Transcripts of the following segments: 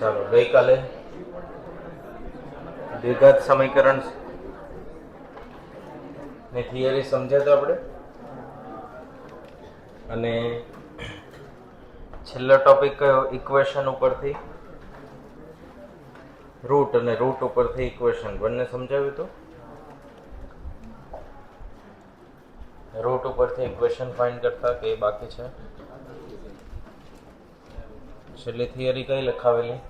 ચાલો ગઈકાલે દ્વિઘાત સમીકરણ ની થિયરી સમજ્યા તો આપણે, અને છેલ્લો ટોપિક કયો? ઇક્વેશન ઉપરથી રૂટ અને રૂટ ઉપરથી ઇક્વેશન બંને સમજાવ્યું હતું. રૂટ ઉપરથી ઇક્વેશન ફાઇન્ડ કરતા કે બાકી છે? છેલ્લી થિયરી કઈ લખાવેલી?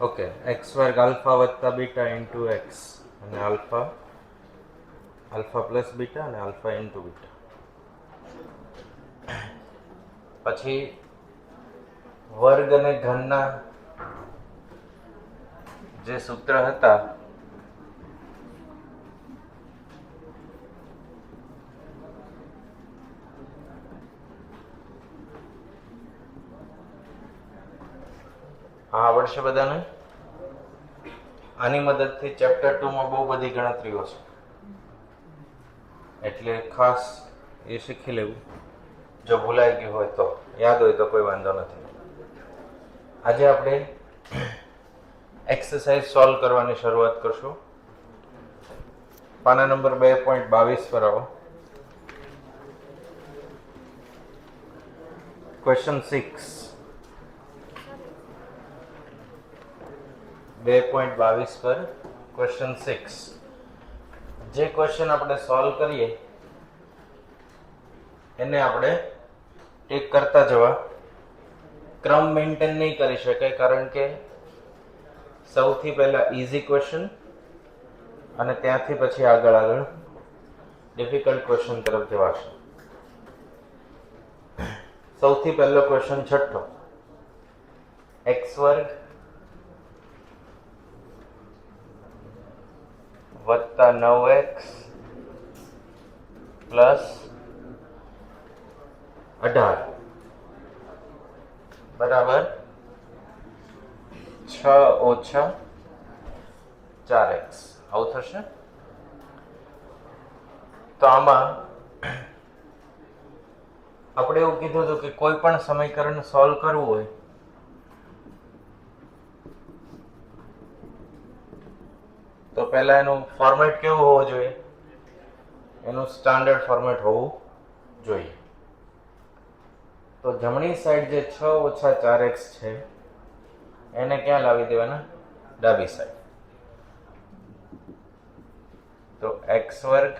ઓકે, એક્સ વર્ગ આલ્ફા વત્તા બીટા ઇન્ટુ એક્સ, અને આલ્ફા પ્લસ બીટા અને આલ્ફા ઇન્ટુ બીટા. પછી વર્ગ અને ઘનના જે સૂત્ર હતા આવડશે બધાને? આની મદદથી ચેપ્ટર 2 માં બહુ બધી ગણતરીઓ છે, એટલે ખાસ એ શીખી લેવું. જો ભૂલાઈ ગયું હોય તો, યાદ હોય તો કોઈ વાંધો નથી. આજે આપણે એક્સરસાઇઝ સોલ્વ કરવાની શરૂઆત કરશું. પાના નંબર 2.22 પર આવો. ક્વેશ્ચન 6 2.22 પર ક્વેશ્ચન 6. જે ક્વેશ્ચન આપણે સોલ્વ કરીએ એને આપણે ટીક કરતા જવા. ક્રમ મેન્ટેન નહીં કરી શકાય, કારણ કે સૌથી પહેલા ઈઝી ક્વેશ્ચન અને ત્યાંથી પછી આગળ ડિફિકલ્ટ ક્વેશ્ચન તરફ જવાશે. સૌથી પહેલો ક્વેશ્ચન છઠ્ઠો. એક્સ વર્ગ વત્તા 9x પ્લસ 18 બરાબર 6 ઓછા 4x. આવું થશે. તો આમાં આપણે એવું કીધું હતું કે કોઈ પણ સમીકરણ સોલ્વ કરવું હોય તો પહેલા એનું ફોર્મેટ કેવું હોવું જોઈએ? એનું સ્ટાન્ડર્ડ ફોર્મેટ હોવું જોઈએ. તો જમણી સાઈડ જે 6 ઓછા 4x છે એને ક્યાં લાવી દેવાના? ડાબી સાઈડ. તો એક્સ વર્ગ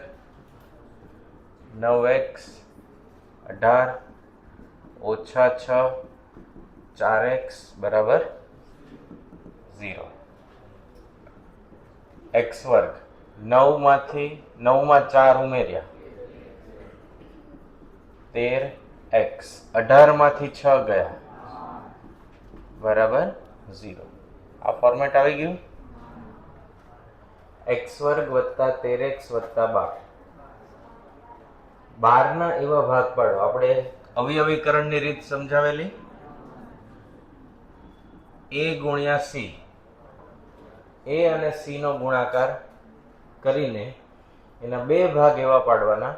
9x 18 ઓછા 6 4x બરાબર 0. એક્સ વર્ગ 9 માંથી 9 માં 4 ઉમેર્યા 13x, 18 માંથી 6 ગયા બરાબર 0. આ ફોર્મેટ આવી ગયું. એક્સ વર્ગ વત્તા 13x વત્તા 12. 12 ના એવા ભાગ પાડો. આપણે અવિયવીકરણની રીત સમજાવેલી. a ગુણ્યા c, a અને c નો ગુણાકાર કરીને એના બે ભાગ એવા પાડવાના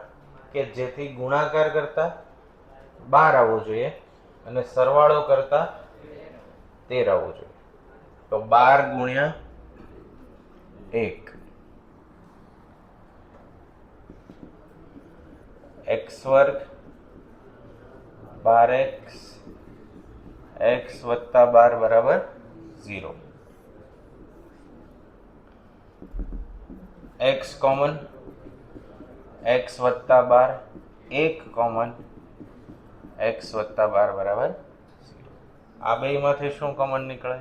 કે જેથી ગુણાકાર કરતા 12 આવવું જોઈએ અને સરવાળો કરતા 13 આવવું જોઈએ. તો 12 ગુણ્યા 1 એક્સ વર્ગ 12x x વત્તા 12 બરાબર 0. x કોમન, x વત્તા 12, 1 કોમન, x વત્તા 12 બરાબર 0. આ બે માંથી શું કોમન નીકળે?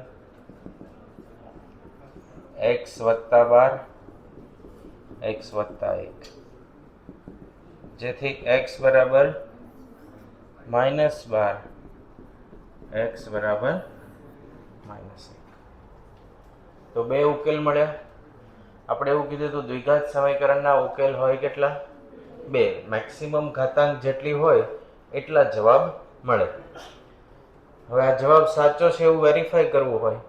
x વત્તા 12, x વત્તા 1, જેથી x બરાબર -12, x બરાબર -1. તો બે ઉકેલ મળ્યા. આપણે એવું કીધું હતું દ્વિઘાત સમીકરણના ઉકેલ હોય કેટલા? 2. મેક્સિમમ ઘાતાંક જેટલી હોય એટલા જવાબ મળે. હવે આ જવાબ સાચો છે એવું વેરીફાઈ કરવું હોય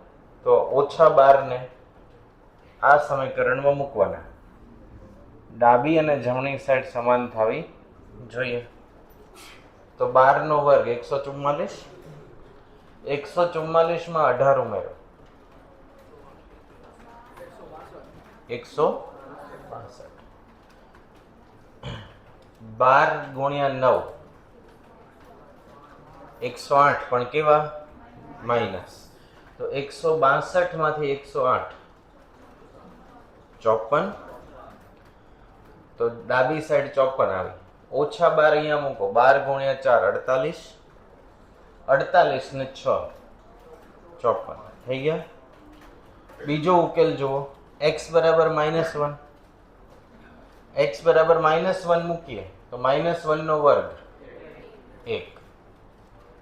તો -12 ને આ સમીકરણમાં મૂકવાના. ડાબી અને જમણી સાઈડ સમાન થવી જોઈએ. તો 12 નો વર્ગ 144. 144 માં 18 ઉમેરો 162. 12 ગુણ્યા 9 108, પણ કેવા માઇનસ. તો 162 માંથી 108 54. તો ડાબી સાઈડ 54 આવી. ઓછા 12 અહીંયા મૂકો. 12 ગુણ્યા 4 48. 48 ને 6 54 થઈ ગયા. બીજો ઉકેલ જુઓ. x બરાબર -1. x બરાબર -1 મૂકીએ તો -1 નો વર્ગ 1.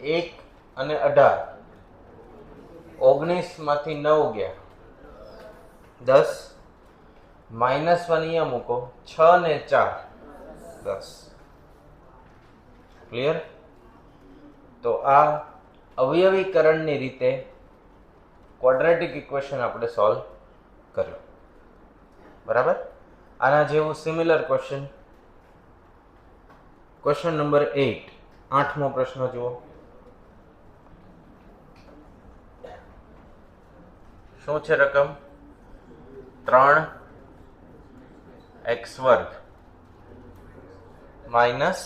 1 અને 18. 19 માંથી 9 ગયા 10. -1 અહીંયા મૂકો. 6 ને 4 10. ક્લિયર? તો આ અવયવીકરણની રીતે ક્વોડ્રેટિક ઇક્વેશન આપણે સોલ્વ કર્યો. બરાબર? આના જેવું સિમિલર ક્વેશ્ચન નંબર 8, 8મો પ્રશ્ન જુઓ. શું છે રકમ? 3x² minus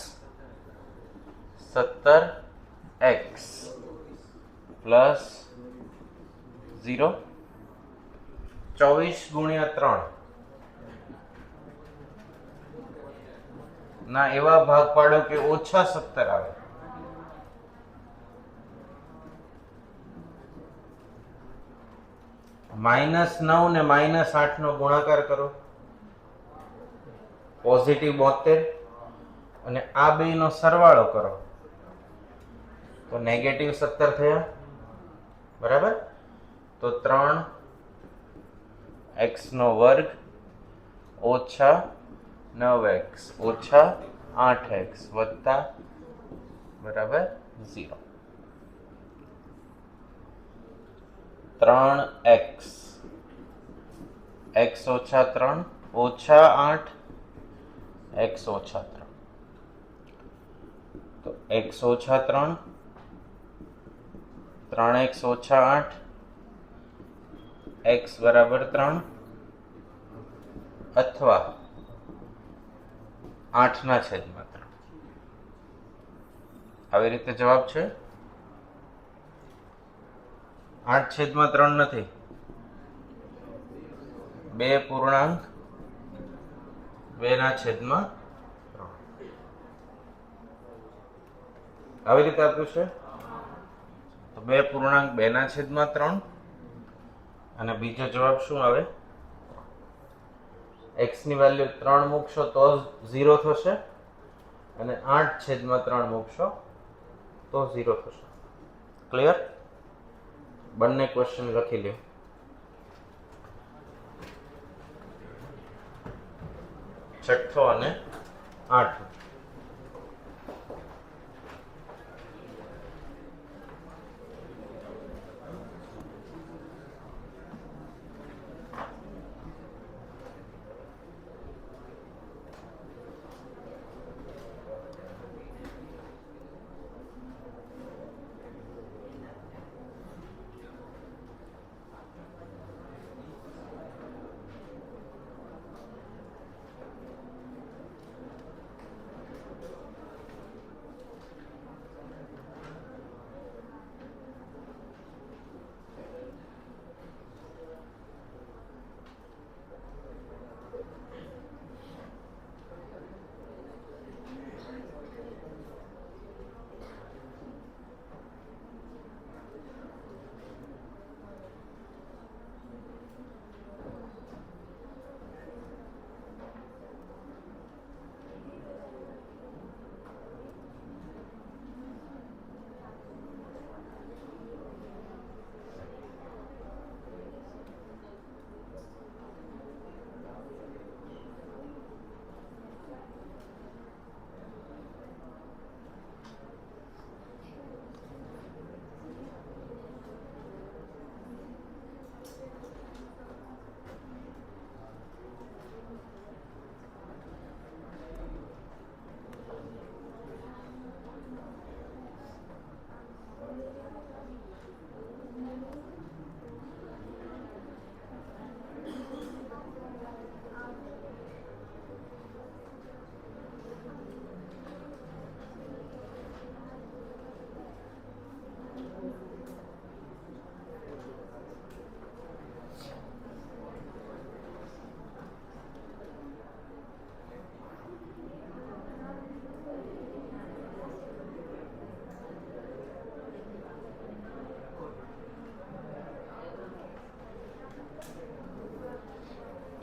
17x plus 0. 24 ગુણ્યા 3 ના એવા ભાગ પાડો કે ઓછા 17 આવે. -9 ને -8 નો ગુણાકાર કરો. પોઝિટિવ 72 અને આ બે નો સરવાળો કરો તો નેગેટિવ 17 થયા. બરાબર? તો 3x નો વર્ગ ઓછા 9x ઓછા 8x વત્તા બરાબર 0. 3x x ઓછા 3 ઓછા 8 x ઓછા 3. તો x ઓછા 3 3x ઓછા 8 x બરાબર 3 અથવા 8/3. આવી રીતે જવાબ છે. 8/3 નથી, 2.2/3 આવી રીતે આપ્યું છે. તો 2.2/3 અને બીજો જવાબ શું આવે? x ની વેલ્યુ 3 મૂકશો તો 0 થશે અને 8/3 મૂકશો તો 0 થશે. ક્લિયર? બંને ક્વેશ્ચન લખી લ્યો. છઠ્ઠો અને 8.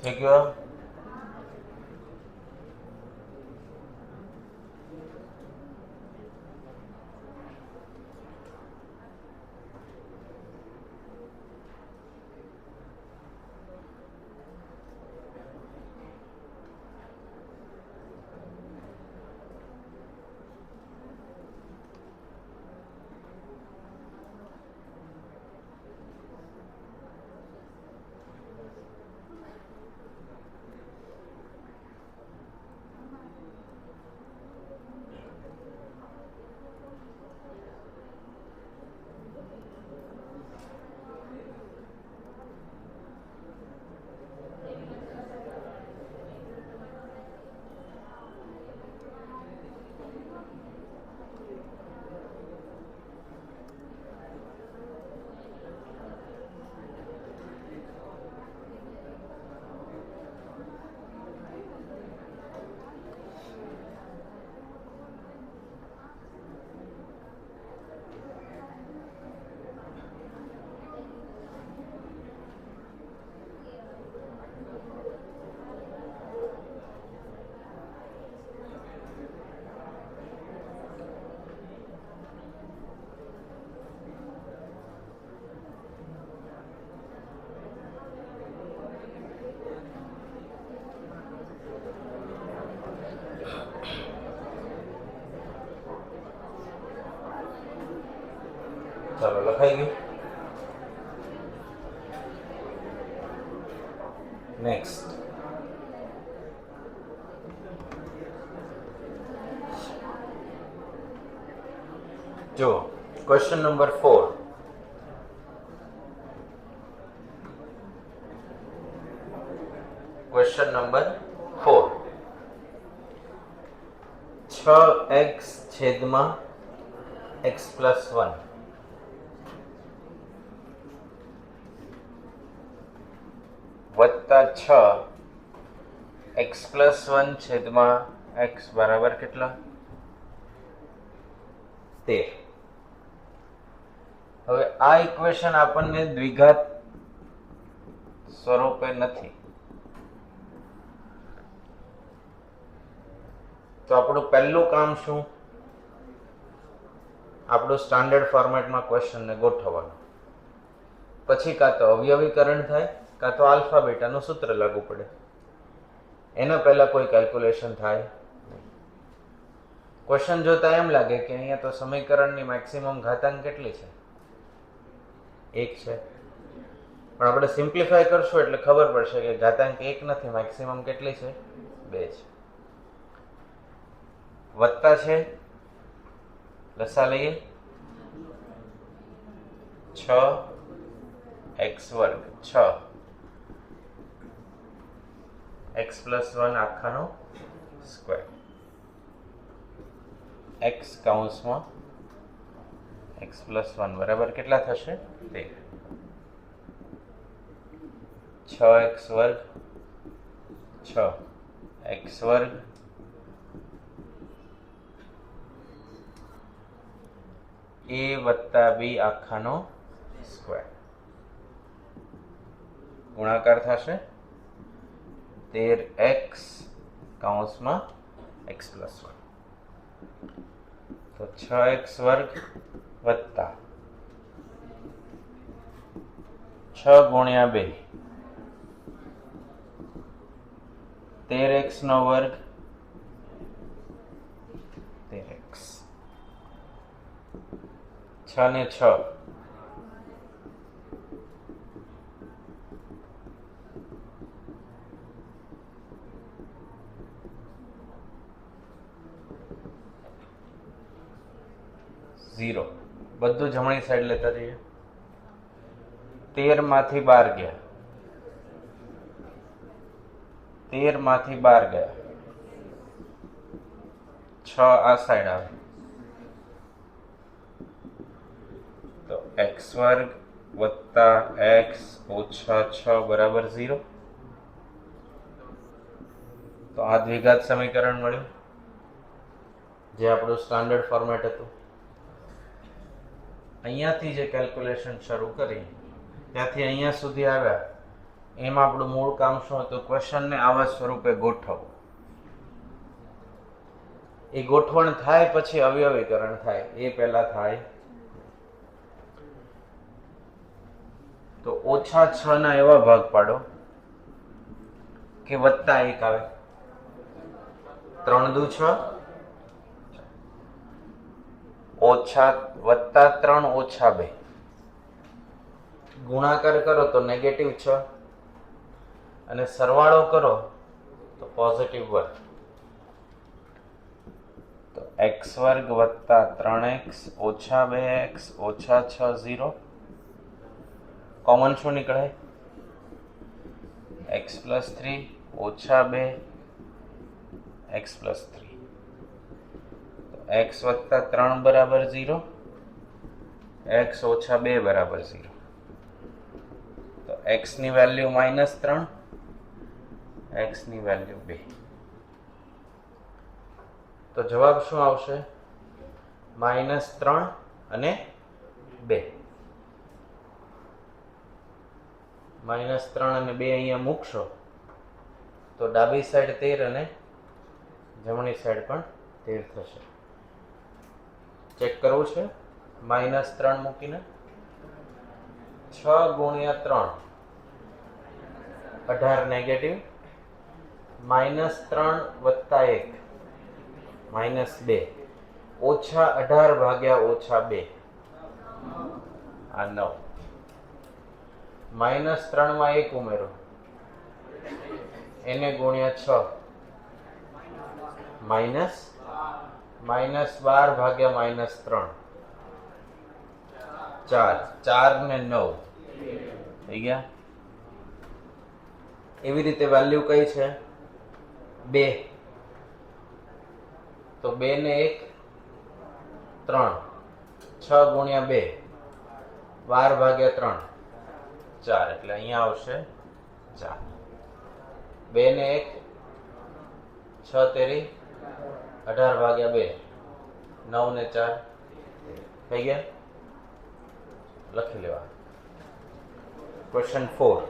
થઈ ગયો? ચાલો લખાઈ ગયું. નેક્સ્ટ જો question number 4. Question number 4. 6x છેદમાં x + 1 વત્તા 6 x + 1 છેદમાં x બરાબર કેટલા? 13. હવે આ ઇક્વેશન આપણને દ્વિઘાત સ્વરૂપે નથી, તો આપણું પહેલું કામ શું? આપણું સ્ટાન્ડર્ડ ફોર્મેટમાં ક્વેશ્ચનને ગોઠવવાનું. પછી કાં તો અવયવીકરણ થાય, કાં તો આલ્ફા બીટાનું સૂત્ર લાગુ પડે. એના પહેલા કોઈ કેલ્ક્યુલેશન થાય નહીં. ક્વેશ્ચન જોતા એમ લાગે કે અહીંયા તો સમીકરણની મેક્સિમમ ઘાતાંક કેટલી છે? 1 છે. પણ આપણે સિમ્પ્લિફાય કરશું એટલે ખબર પડશે કે ઘાતાંક 1 નથી, મેક્સિમમ કેટલી છે? 2 છે. વત્તા છે, લસા લઈએ, 6x² 6 x + 1 આખાનો સ્ક્વેર, x કૌંસમાં x + 1 બરાબર કેટલા થશે? 13. 6x² 6x² a વત્તા b આખાનો સ્ક્વેર ગુણાકાર થશે 13x કૌંસમાં x + 1. તો 6x² વત્તા 6 × 2 13x² 13x 6 ને 6 0. બધું જમણી સાઈડ લેતા જઈએ. 13 માંથી 12 ગયા, 13 માંથી 12 ગયા, 6 આ સાઈડ આવે તો x² વત્તા x ઓછા 6 બરાબર 0. તો આ દ્વિઘાત સમીકરણ મળ્યું, જે આપણું સ્ટાન્ડર્ડ ફોર્મેટ હતું. અહીંયાથી જે કેલ્ક્યુલેશન શરૂ કરી ત્યાંથી અહીંયા સુધી આવ્યા એમાં આપણું મૂળ કામ શું હતું? ક્વેશ્ચનને આવા સ્વરૂપે ગોઠવવું. એ ગોઠવણ થાય પછી અવયવીકરણ થાય, એ પહેલા થાય. તો -6 ના એવા ભાગ પાડો કે +1 આવે. 3 દુ 6, +3 -2. ગુણાકાર કરો તો -6 અને સરવાળો કરો તો +1. તો x² + 3x - 2x - 6 0. કોમન શું નીકળે? x + 3 - 2 x + 3. તો x + 3 = 0, x - 2 = 0. તો x ની વેલ્યુ -3, x ની વેલ્યુ 2. તો જવાબ શું આવશે? -3 અને 2. -3 અને 2 અહીંયા મૂકશો તો ડાબી સાઈડ 13 અને જમણી સાઈડ પણ 13 થશે. ચેક કરવું છે. -3 મૂકીને 6 × 3 18 નેગેટિવ, -3 + 1 -2, -18 ભાગ્યા -2 આ 9. -3 માં 1 ઉમેરો, એને × 6 -12 ભાગ્યા -3 4, 4 ને 9 થઈ ગયા. એવી રીતે વેલ્યુ કઈ છે? 2. તો 2 ને 1 3, 6 × 2 12 ભાગ્યા 3 4, એટલે અહીંયા આવશે 4. 2 ને 1 6 તેરી 18 ભાગ્યા 2 9 ને 4 થઈ ગયા. લખી લેવા. ક્વેશ્ચન 4.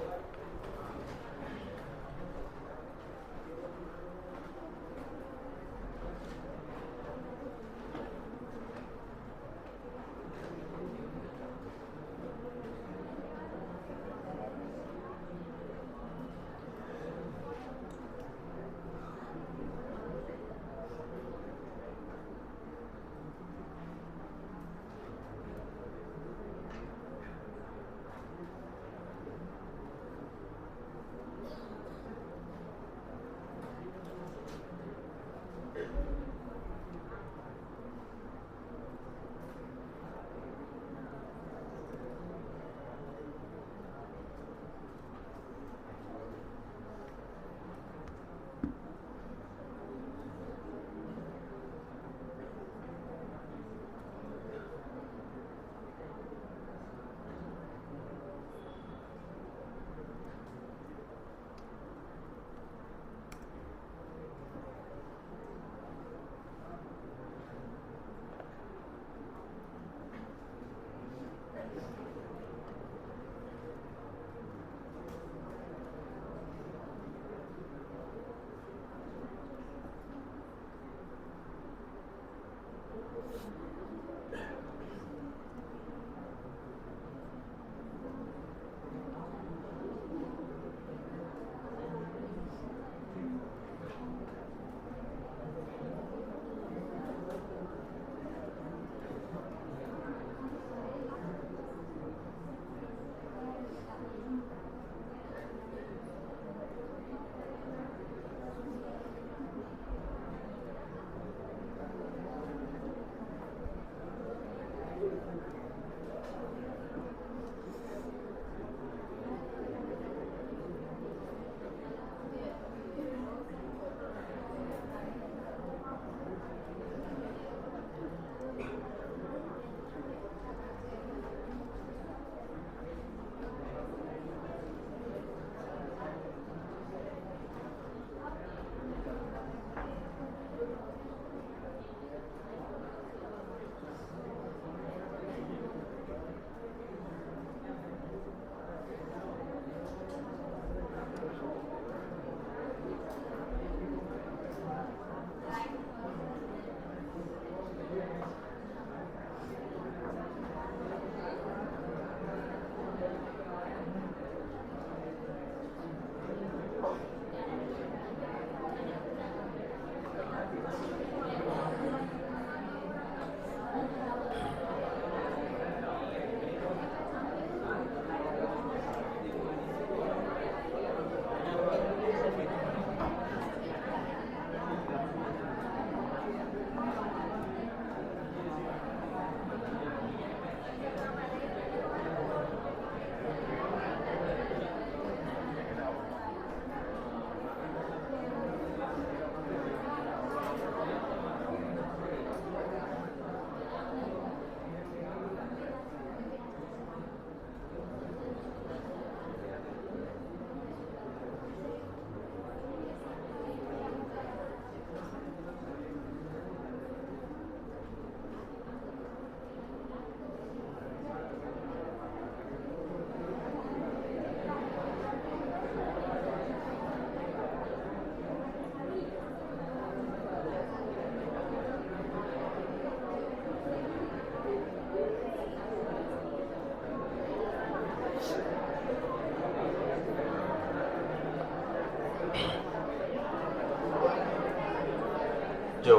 જો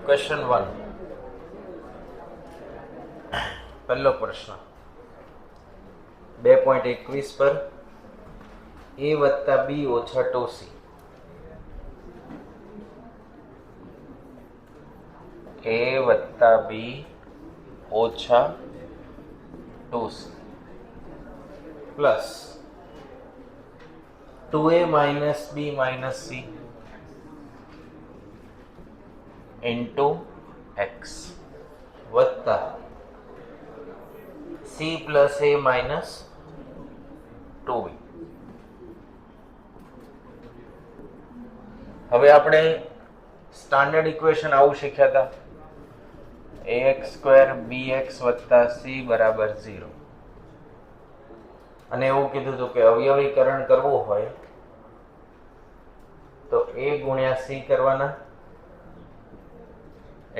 ક્વેશ્ચન 1, પહેલો પ્રશ્ન 2.21 પર a વત્તા b ઓછા 2c a વત્તા b ઓછા 2c plus 2a minus b minus c into x વત્તા c plus a minus 2b. હવે આપણે સ્ટાન્ડર્ડ ઇક્વેશન આવું શીખ્યા હતા, ax સ્ક્વેર bx વત્તા c બરાબર 0. અને એવું કીધું હતું કે અવયવીકરણ કરવું હોય તો a ગુણ્યા c કરવાના,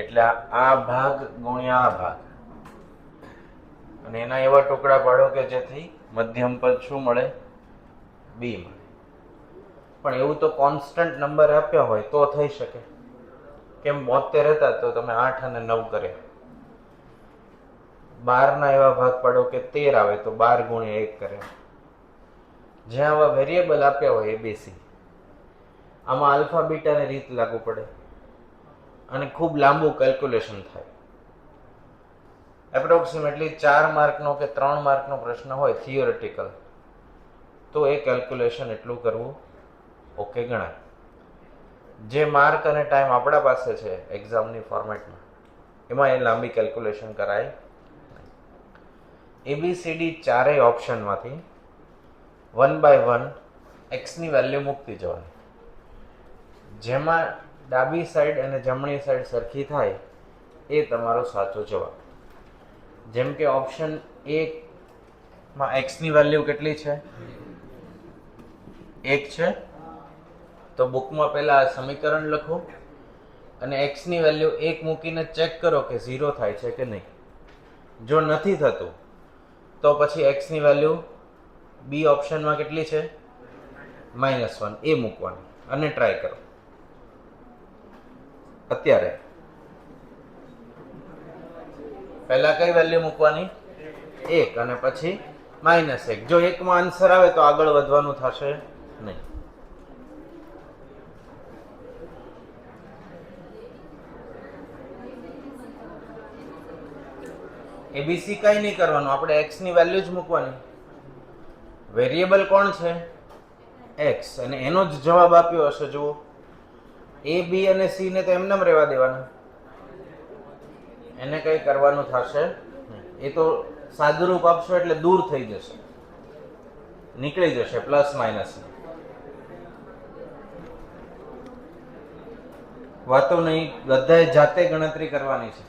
એટલે આ ભાગ ગુણ્યા આ ભાગ, અને એના એવા ટુકડા પાડો કે જેથી મધ્યમ પદ શું મળે? b મળે. પણ એવું તો કોન્સ્ટન્ટ નંબર આપ્યા હોય તો થઈ શકે. કેમ 72 હતા તો તમે 8 અને 9 કર્યા. 12 ના એવા ભાગ પાડો કે 13 આવે તો 12 ગુણ્યા 1 કરે. જ્યાં આવા વેરિયેબલ આપ્યા હોય abc, આમાં આલ્ફા બીટાની રીત લાગુ પડે અને ખૂબ લાંબુ કેલ્ક્યુલેશન થાય. એપ્રોક્સિમેટલી 4 માર્કનો કે 3 માર્કનો પ્રશ્ન હોય થિયોરિટિકલ, તો એ કેલ્ક્યુલેશન એટલું કરવું ઓકે ગણાય. જે માર્ક અને ટાઈમ આપણા પાસે છે એક્ઝામની ફોર્મેટમાં, એમાં એ લાંબી કેલ્ક્યુલેશન કરાય. એબીસીડી ચારેય ઓપ્શનમાંથી 1 by 1 એક્સની વેલ્યુ મૂકતી જવાની. જેમાં ડાબી સાઈડ અને જમણી સાઈડ સરખી થાય એ તમારો સાચો જવાબ. જેમ કે ઓપ્શન એ માં એક્સની વેલ્યુ કેટલી છે? 1 છે. તો બુકમાં પહેલા આ સમીકરણ લખો અને એક્સની વેલ્યુ 1 મૂકીને ચેક કરો કે 0 થાય છે કે નહીં. જો નથી થતું તો પછી એક્સની વેલ્યુ બી ઓપ્શનમાં કેટલી છે? -1, એ મૂકવાની અને ટ્રાય કરો. અત્યારે પહેલા કઈ વેલ્યુ મૂકવાની? 1 અને પછી -1. જો 1 માં આન્સર આવે તો આગળ વધવાનું થશે નહીં. એબીસી કઈ નહીં કરવાનું, આપણે એક્સ ની વેલ્યુ જ મૂકવાની. વેરિયેબલ કોણ છે? એક્સ, અને એનો જ જવાબ આપ્યો હશે. જુઓ, એ બી અને સી ને તો એમને રહેવા દેવાના, એને કઈ કરવાનું થશે નહીં. એ તો સાદુરૂપ આપશો એટલે દૂર થઈ જશે, નીકળી જશે પ્લસ માઇનસ. વાતો નહીં, બધાએ જાતે ગણતરી કરવાની છે.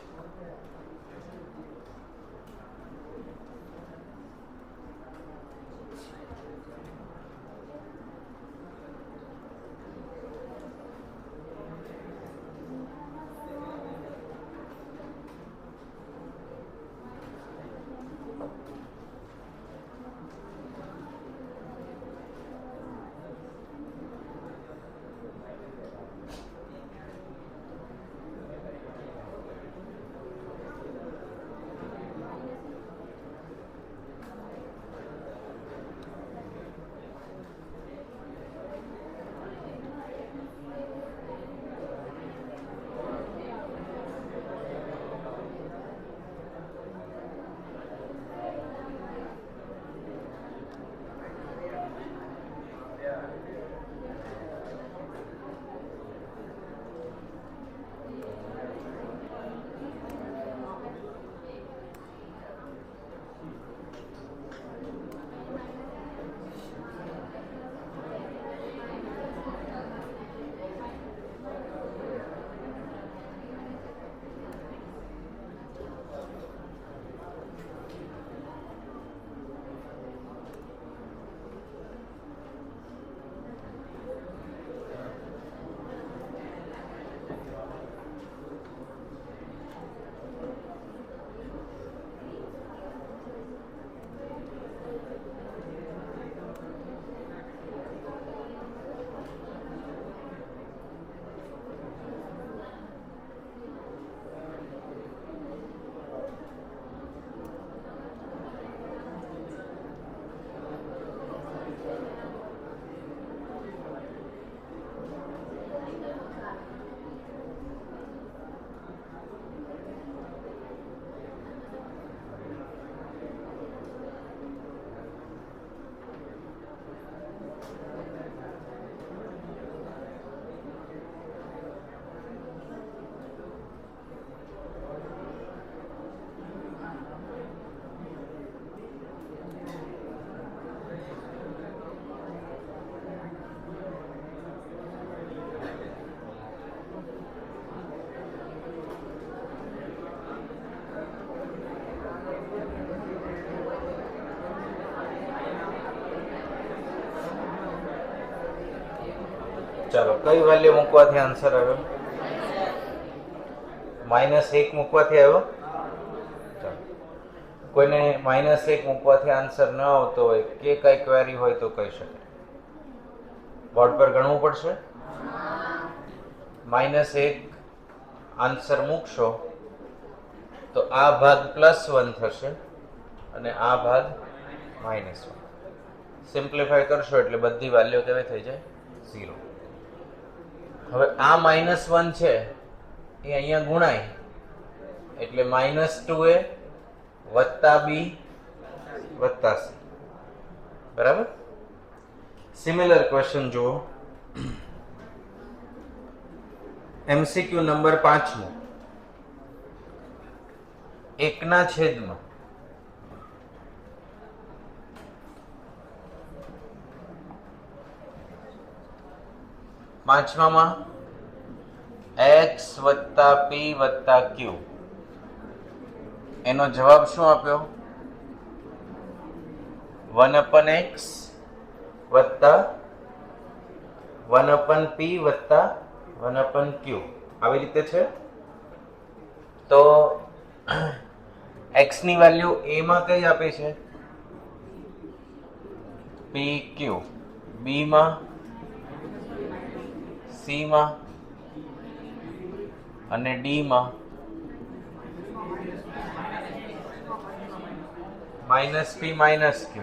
ચાલો કઈ વેલ્યુ મૂકવાથી આન્સર આવ્યો? -1 મૂકવાથી આવ્યો. ચાલો કોઈને -1 મૂકવાથી આન્સર ન આવતો હોય કે કઈ ક્વેરી હોય તો કહી શકે. બોર્ડ પર ગણવું પડશે. -1 આન્સર મૂકશો તો આ ભાગ +1 થશે અને આ ભાગ -1. સિમ્પ્લિફાય કરશો એટલે બધી વેલ્યુ કેવી થઈ જાય? 0. હવે આ -1 છે એ અહીંયા ગુણાય એટલે -2a + b + c. બરાબર. સિમિલર ક્વેશ્ચન જુઓ. MCQ નંબર 5 એકના છેદમાં પાંચમામાં x + p + q એનો જવાબ શું આપ્યો? 1/x + 1/p + 1/q આવી રીતે છે. તો x ની વેલ્યુ a માં કઈ આપી છે? pq, b માં, c માં અને d માં -p - q.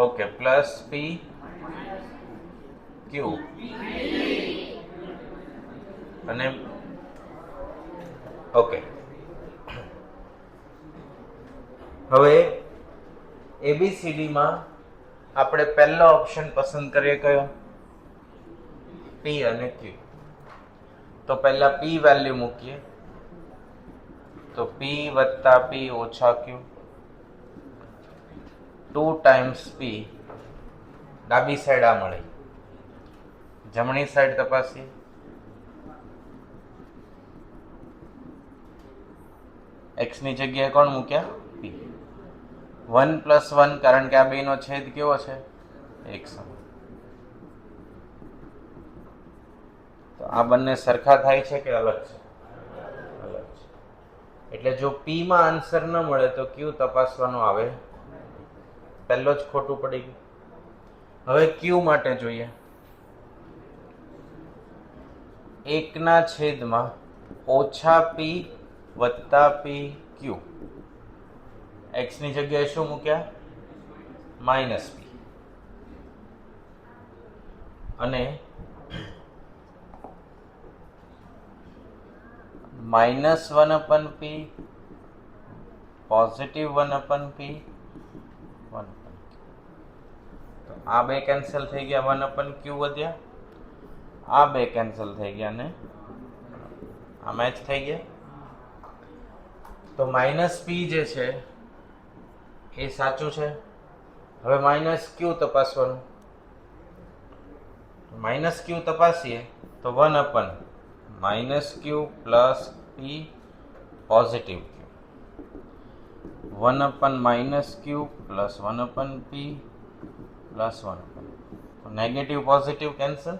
Okay, +p q અને ઓકે. હવે ABCD માં આપણે પહેલો ઓપ્શન પસંદ કરીએ કયો? P અને Q. તો પહેલા P વેલ્યુ મૂકીએ તો P + P - Q 2 times P. ડાબી સાઈડ આ મળી, જમણી સાઈડ તપાસીએ. x ની જગ્યાએ કોણ મૂક્યા? p. 1 + 1 કારણ કે આ બેનો છેદ કેવો છે? એક સમાન. તો આ બંને સરખા થાય છે કે અલગ છે? અલગ છે. એટલે જો p માં આન્સર ન મળે તો q તપાસવાનો આવે. પહેલો જ ખોટું પડી ગયું. હવે q માટે જોઈએ. એકના છેદમાં -p + pq. x ની જગ્યાએ શું મૂક્યા? -p. અને -1/p +1/p 1. તો આ બે કેન્સલ થઈ ગયા, 1/q વધ્યા. આ બે કેન્સલ થઈ ગયા ને આ મેચ થઈ ગયા. તો -p જે છે એ સાચું છે. હવે -q તપાસવાનું. -q તપાસીએ તો 1/-q + p positive q. 1/-q + 1/p + 1. તો નેગેટિવ પોઝિટિવ કેન્સલ.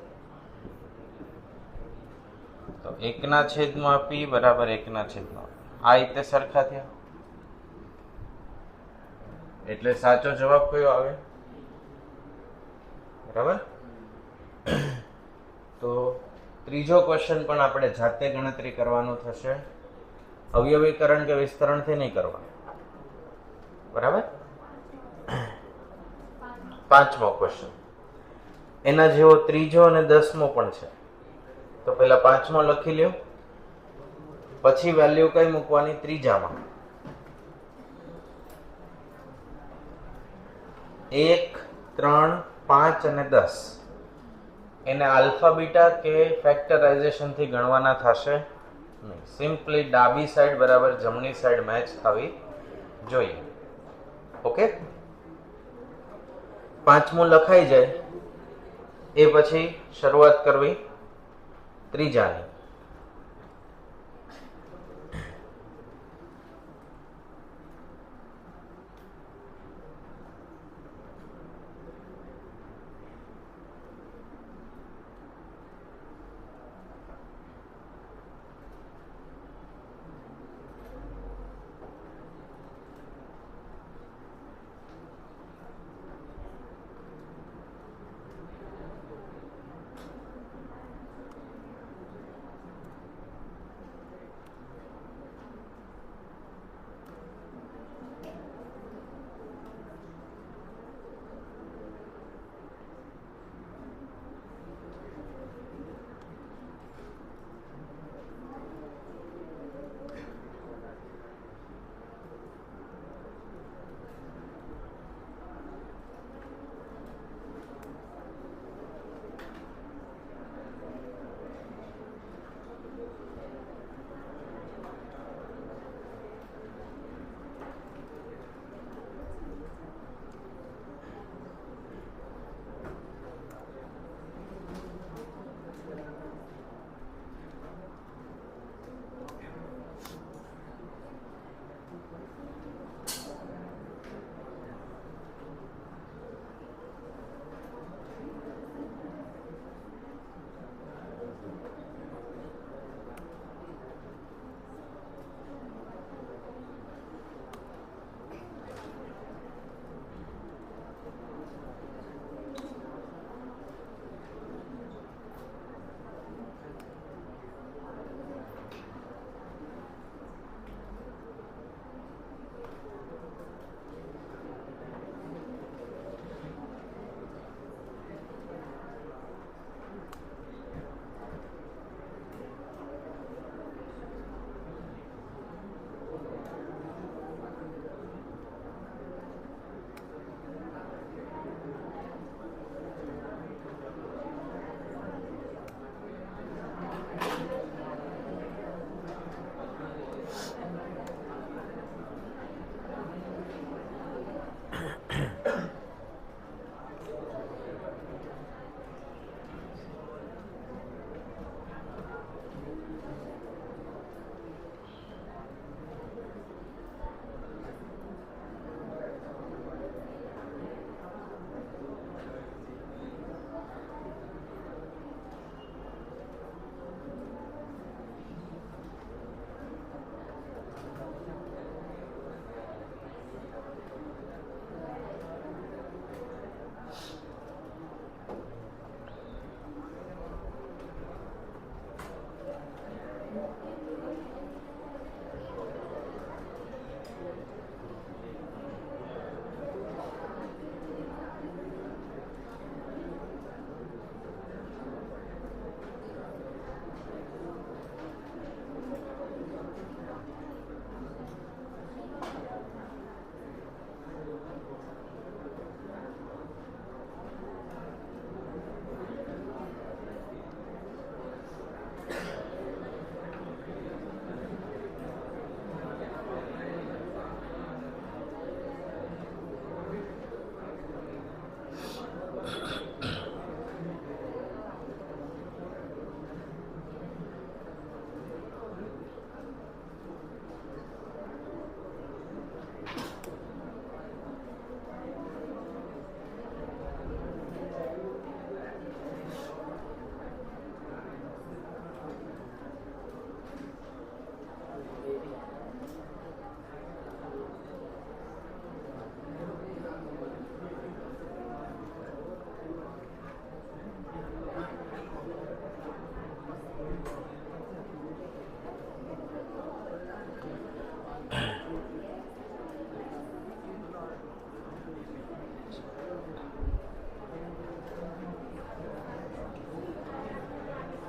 તો 1/p = 1/p. આ રીતે સરખા થયા. એટલે સાચો જવાબ કયો આવે? બરાબર. તો ત્રીજો ક્વેશ્ચન પણ આપણે જાતે ગણતરી કરવાનું થશે. અવયવીકરણ કે વિસ્તરણથી નહીં કરવાનું. બરાબર. પાંચમો ક્વેશ્ચન એના જેવો ત્રીજો અને 10મો પણ છે. તો પહેલા પાંચમો લખી લ્યો, પછી વેલ્યુ કઈ મૂકવાની? ત્રીજામાં 1, 3, 5 અને 10 એને આલ્ફા બીટા કે ફેક્ટરાઇઝેશન થી ગણવાના થશે નહીં. સિમ્પલી ડાબી સાઈડ બરાબર જમણી સાઈડ મેચ થવી જોઈએ. ઓકે. પાંચમું લખાઈ જાય એ પછી શરૂઆત કરવી ત્રીજાની.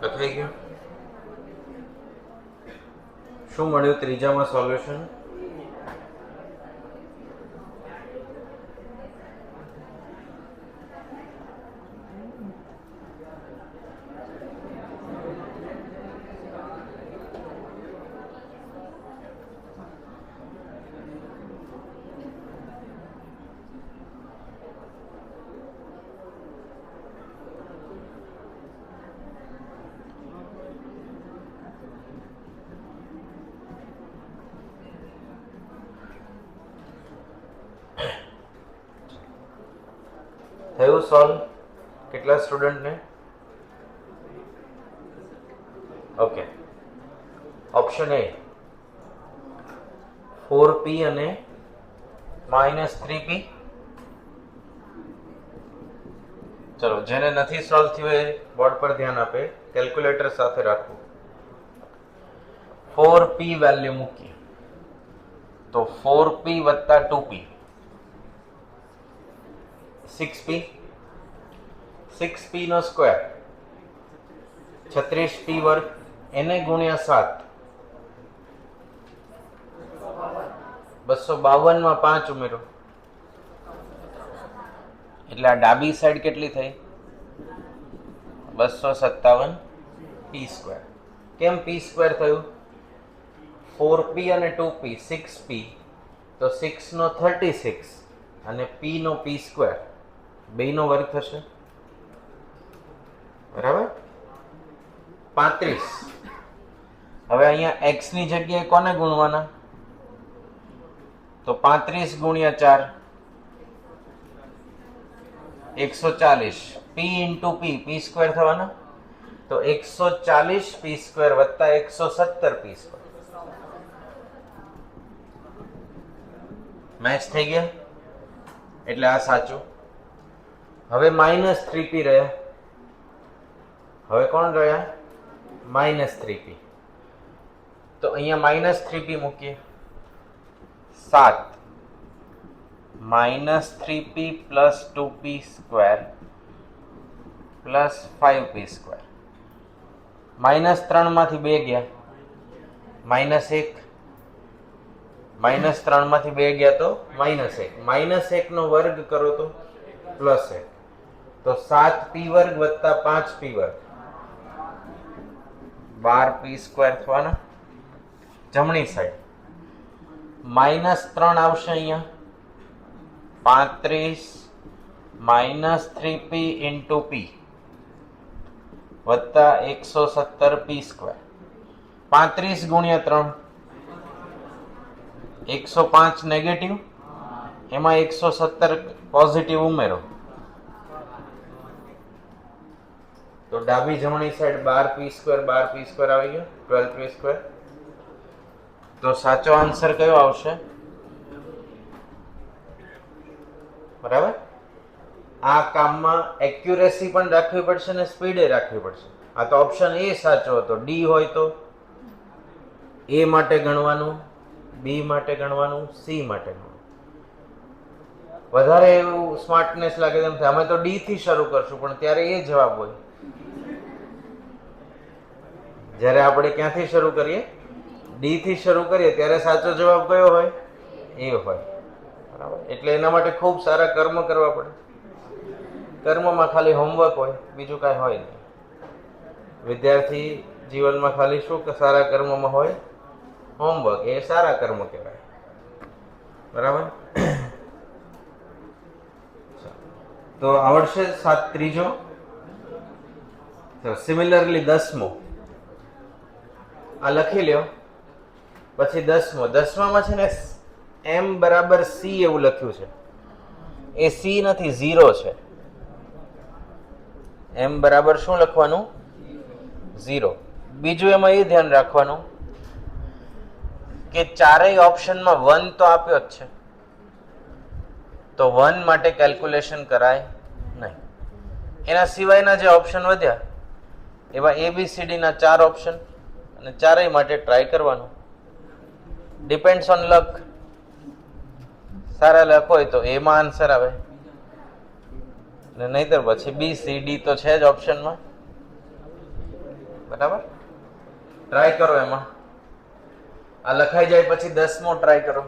લખાઈ ગયું? શું મળ્યું ત્રીજામાં સોલ્યુશન? થયું સોલ્વ? કેટલા સ્ટુડન્ટને? ઓકે, ઓપ્શન એ 4p અને -3p. ચલો, જેને નથી સોલ્વ થયું એ બોર્ડ પર ધ્યાન આપે, કેલ્ક્યુલેટર સાથે રાખવું. 4p વેલ્યુ મૂકીએ તો 4p વત્તા 2p 6p, 6p નો સ્ક્વેર 36p વર્ગ, એને ગુણ્યા 7 252 માં 5 ઉમેરો એટલે આ ડાબી સાઈડ કેટલી થઈ? 257 p સ્ક્વેર. કેમ p સ્ક્વેર થયું? 4p અને 2p 6p, તો 6 નો 36 અને p નો p સ્ક્વેર, બેયનો વર્ગ થશે, બરાબર? 35. હવે અહીંયા x ની જગ્યાએ કોને ગુણવાના? તો 35 ગુણ્યા 4 140 p into p p square થવાના, તો 140 p સ્ક્વેર વત્તા 117 p સ્ક્વેર મેચ થઈ ગયા. એટલે આ સાચું. હવે -3p રહ્યા. હવે કોણ રહ્યા? -3p. તો અહીંયા -3p મૂકીએ. 7 -3p plus 2p square plus 5p square. -3 માંથી 2 ગયા, -1. -3 માંથી 2 ગયા તો -1. -1 નો વર્ગ કરો તો +1. તો 7p વર્ગ વત્તા 5p વર્ગ 12p સ્ક્વેર થવાના. જમણી સાઈડ -3 આવશે અહીંયા. 35 -3p ઇન્ટુ p વત્તા 117p સ્ક્વેર. 35 ગુણ્યા 3 105 નેગેટિવ, એમાં 117 પોઝિટિવ ઉમેરો તો ડાબી જમણી સાઈડ 12p સ્ક્વેર આવી ગયો, 12p સ્ક્વેર. તો સાચો આન્સર કયો આવશે? બરાબર. આ કામમાં એક્યુરેસી પણ રાખવી પડશે ને સ્પીડે રાખવી પડશે. આ તો ઓપ્શન એ સાચો હતો. ડી હોય તો એ માટે ગણવાનું, બી માટે ગણવાનું, સી માટે ગણવાનું. વધારે એવું સ્માર્ટનેસ લાગે તેમ થાય. અમે તો ડી થી શરૂ કરશું, પણ ત્યારે એ જવાબ હોય. જ્યારે આપણે ક્યાંથી શરૂ કરીએ? ડી થી શરૂ કરીએ ત્યારે સાચો જવાબ કયો હોય? એ હોય. બરાબર. એટલે એના માટે ખૂબ સારા કર્મ કરવા પડે. કર્મમાં ખાલી હોમવર્ક હોય, બીજું કાંઈ હોય નહીં. વિદ્યાર્થી જીવનમાં ખાલી શું સારા કર્મમાં હોય? હોમવર્ક. એ સારા કર્મ કહેવાય. બરાબર. તો આવડશે 7 ત્રીજો. સિમિલરલી 10મો આ લખી લ્યો. પછી 10મો. 10મામાં છે ને m બરાબર c એવું લખ્યું છે. એ c નથી, 0 છે. m બરાબર શું લખવાનું? 0. બીજું એમાં એ ધ્યાન રાખવાનું કે ચારેય ઓપ્શનમાં 1 તો આપ્યો જ છે, તો 1 માટે કેલ્ક્યુલેશન કરાય નહીં. એના સિવાયના જે ઓપ્શન વધ્યા એવા ABCD ના 4 ઓપ્શન, અને ચારેય માટે ટ્રાય કરવાનું. ડિપેન્ડ્સ ઓન લક. સારા લક હોય તો એમાં આન્સર આવે, નહીતર પછી BCD તો છે જ ઓપ્શનમાં. બરાબર. ટ્રાય કરો. એમાં આ લખાઈ જાય પછી 10મો ટ્રાય કરો.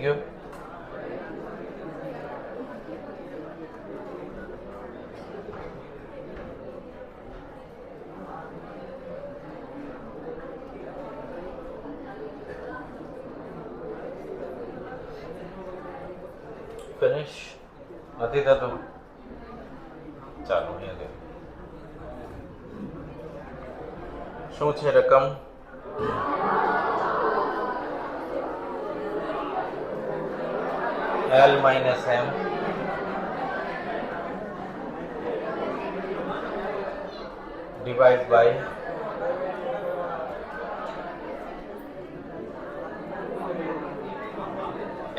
ગયું? ફિનિશ નથી થતું? ચાલો અહીંયા દે. શું છે રકમ? L minus M divided by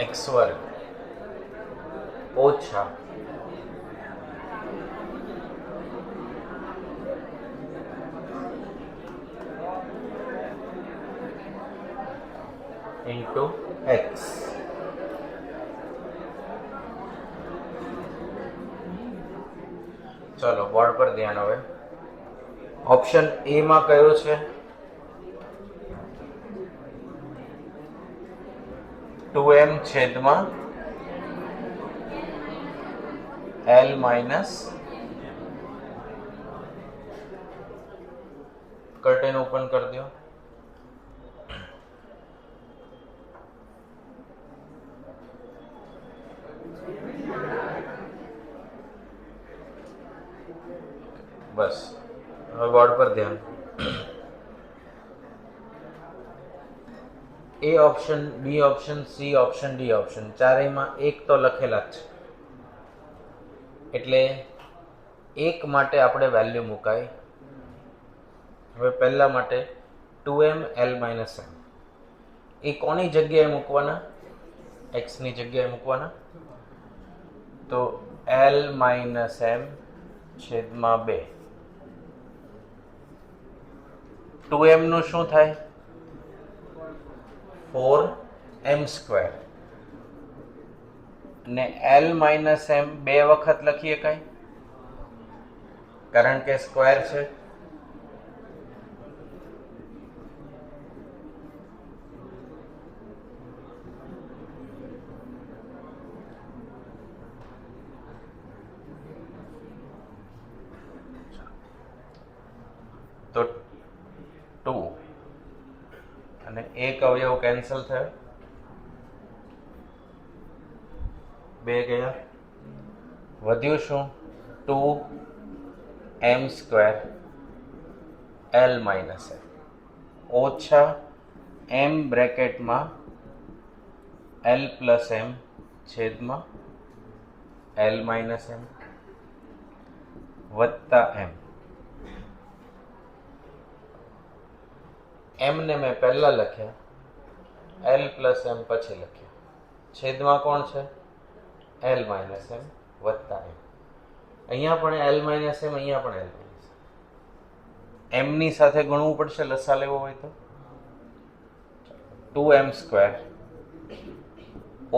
x વર્ગ ઓછા into x. ચલો બોર્ડ પર ધ્યાન. હવે ઓપ્શન એ માં કયો છે? 2m છેદમાં L માઇનસ કર્ટેન ઓપન કરી દો. બસ હવે બોર્ડ પર ધ્યાન. A option, B option, C option, D option ચારેયમાં એક તો લખેલા જ છે, એટલે એક માટે આપણે વેલ્યુ મુકાય. હવે પહેલા માટે 2m L માઇનસ m એ કોની જગ્યાએ મૂકવાના? x ની જગ્યાએ મૂકવાના. તો L માઇનસ m છેદમાં 2. 2m નું શું થાય? 4m square. ને L માઇનસ m બે વખત લખી શકાય કારણ કે સ્ક્વેર છે. તો 2 અને એક અવયવ કેન્સલ થયો, 2 ગયા, વધ્યું શું? 2m square L minus m ઓછા m બ્રેકેટમાં L પ્લસ m છેદમાં L માઇનસ m વત્તા m. m ને મેં પહેલા લખ્યા, L પ્લસ m પછી લખ્યા. છેદમાં કોણ છે? L માઇનસ m વત્તા m. અહીંયા પણ L માઇનસ m, અહીંયા પણ L માઇનસ m. ની સાથે ગણવું પડશે લસા લેવો હોય તો. 2m સ્ક્વેર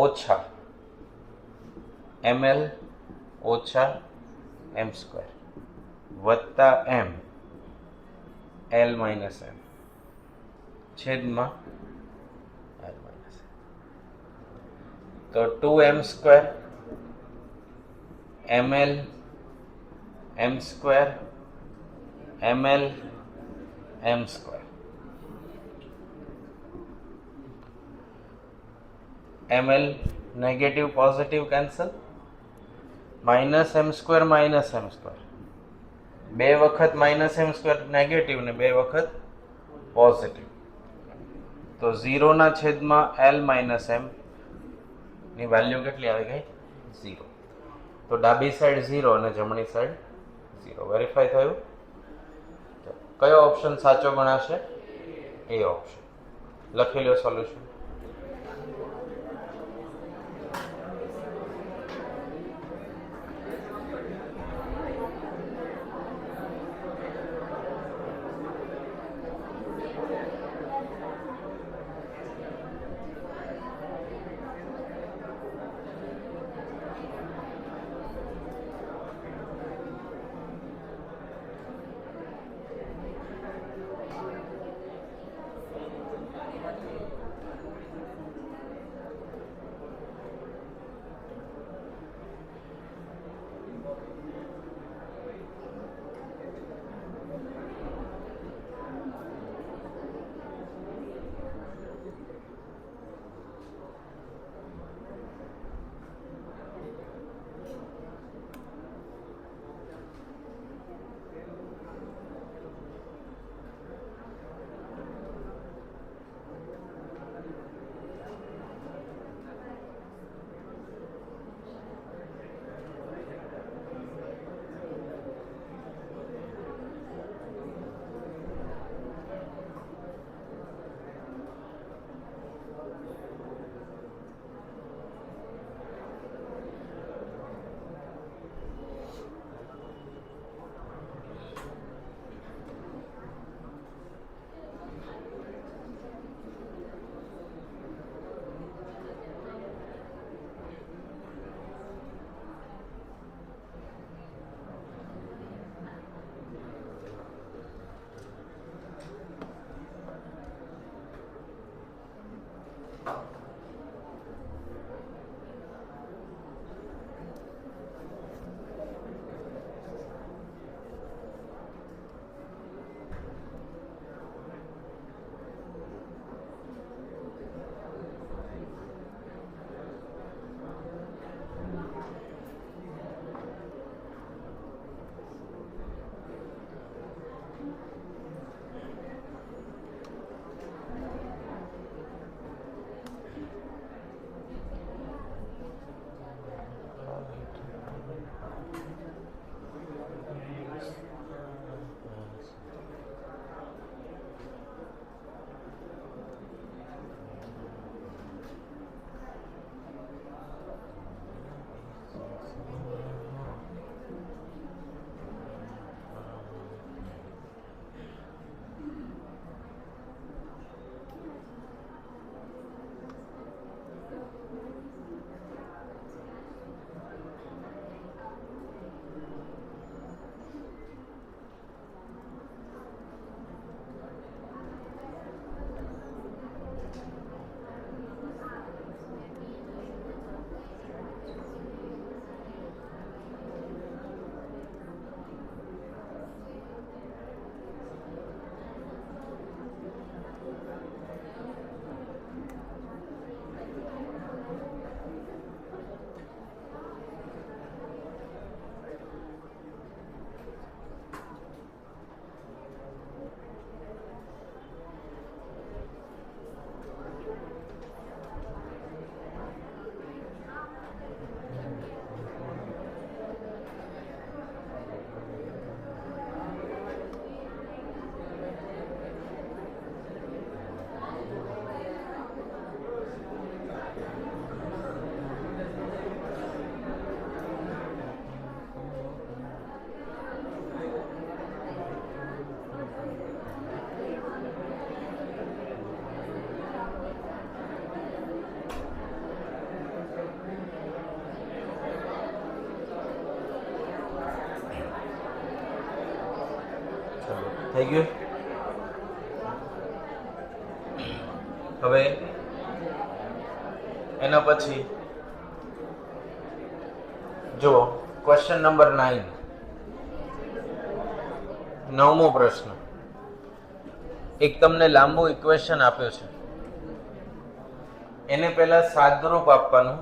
ઓછા ml ઓછા m સ્ક્વેર વત્તા m L માઇનસ m છેદમાં L માઇનસ m. તો 2m square ml m square ml m square ml negative positive cancel, minus m square minus m square, બે વખત માઇનસ m સ્ક્વેર નેગેટિવ ને બે વખત positive. તો 0 ના છેદમાં L માઇનસ m ની વેલ્યુ કેટલી આવી ગઈ? 0. તો ડાબી સાઈડ 0 અને જમણી સાઈડ 0. વેરીફાઈ થયું. કયો ઓપ્શન સાચો ગણાશે? એ ઓપ્શન. લખી લો સોલ્યુશન. થઈ ગયું. હવે એના પછી જો ક્વેશ્ચન નંબર 9, 9મો પ્રશ્ન. એક તમને લાંબુ ઇક્વેશન આપ્યો છે, એને પહેલા સાદરૂપ આપવાનું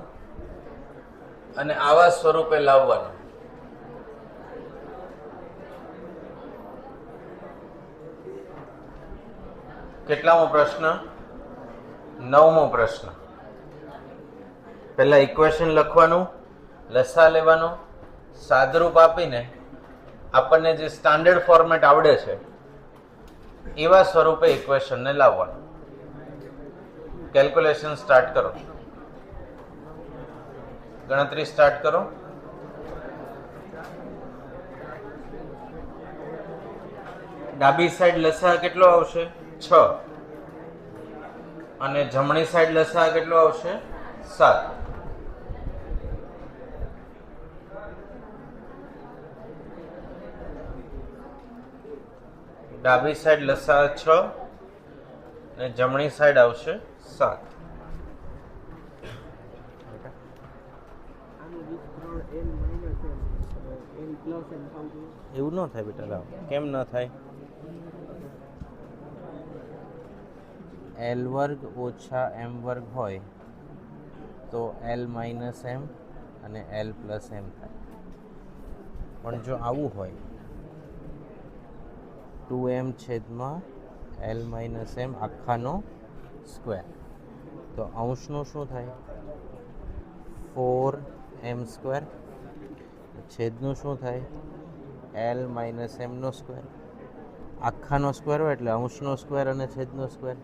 અને આવા સ્વરૂપે લાવવાનું. કેટલામો પ્રશ્ન? 9મો પ્રશ્ન. પહેલા ઇક્વેશન લખવાનું, લસા લેવાનો, સાદરૂપ આપીને આપણને જે સ્ટાન્ડર્ડ ફોર્મેટ આવડે છે એવા સ્વરૂપે ઇક્વેશનને લાવવાનું. કેલ્ક્યુલેશન સ્ટાર્ટ કરો, ગણતરી સ્ટાર્ટ કરો. ડાબી સાઈડ લસા કેટલો આવશે? 6. અને જમણી સાઈડ લસા કેટલો આવશે? 7. ડાબી સાઈડ લસા 6 અને જમણી સાઈડ આવશે 7. એવું ન થાય બેટા. કેમ ન થાય? L વર્ગ ઓછા m વર્ગ હોય તો L માઇનસ m અને L પ્લસ m થાય. પણ જો આવું હોય 2m છેદમાં L માઇનસ m આખાનો સ્ક્વેર, તો અંશનું શું થાય? 4m square. છેદનું શું થાય? L માઇનસ m નો સ્ક્વેર. આખાનો સ્ક્વેર હોય એટલે અંશનો સ્ક્વેર અને છેદનો સ્ક્વેર.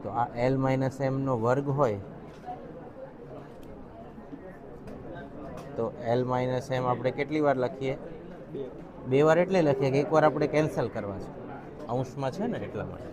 તો આ L માઇનસ m નો વર્ગ હોય તો L માઇનસ m આપણે કેટલી વાર લખીએ? 2 વાર. એટલે લખીએ કે એકવાર આપણે કેન્સલ કરવા છે, અંશમાં છે ને એટલા માટે.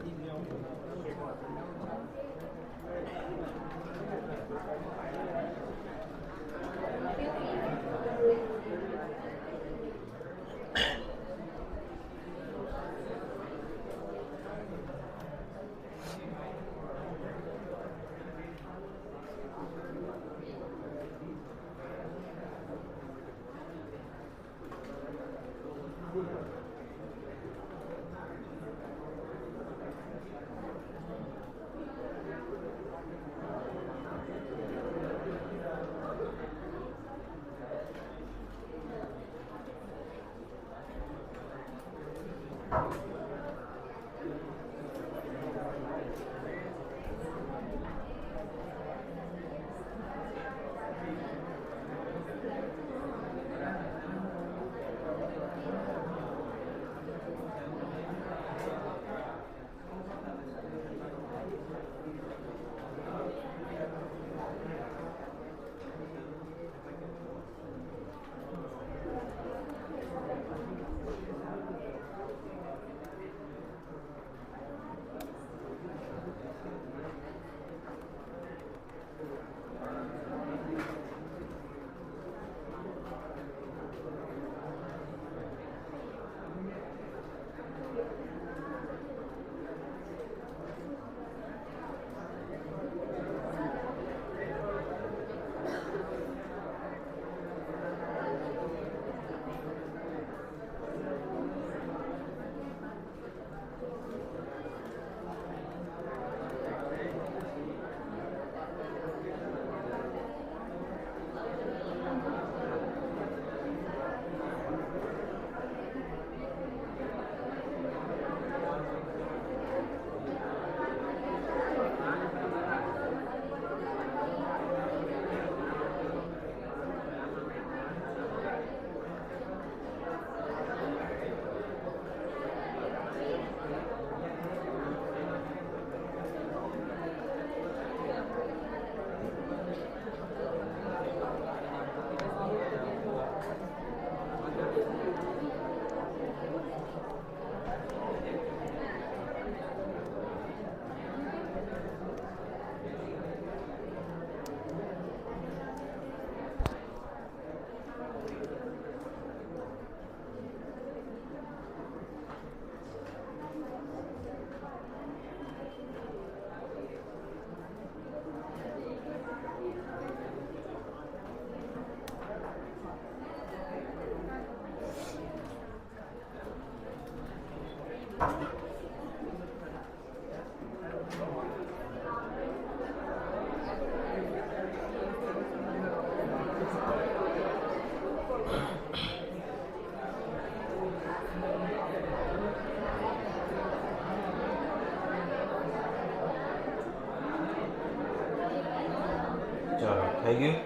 ચાલો થઈ ગયું.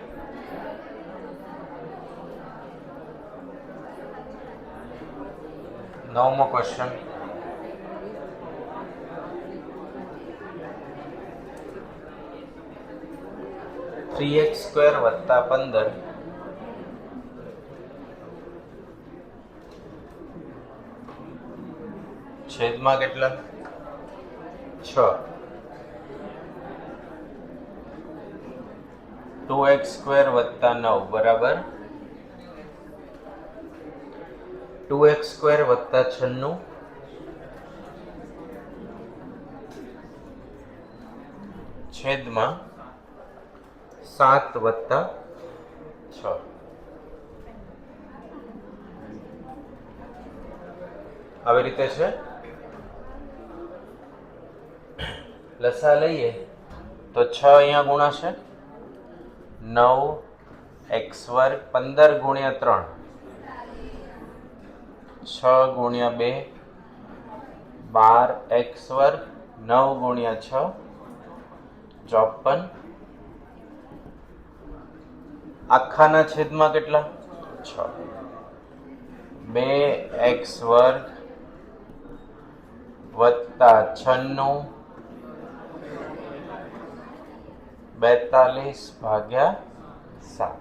નવમો ક્વેશ્ચન. 3x² વત્તા 15 છેદમાં કેટલા? 6. 2x² વત્તા 9 બરાબર 2x² વત્તા 96 છેદમાં 7 વત્તા 6. આવી રીતે છે. લસા લઈએ તો 6 અહીંયા ગુણાશે 9x² 15 ગુણ્યા 3 6 ગુણ્યા 2 12x² 9 ગુણ્યા 6 54 આખાના છેદમાં કેટલા? 6. 2x² વત્તા 96 42 ભાગ્યા 7.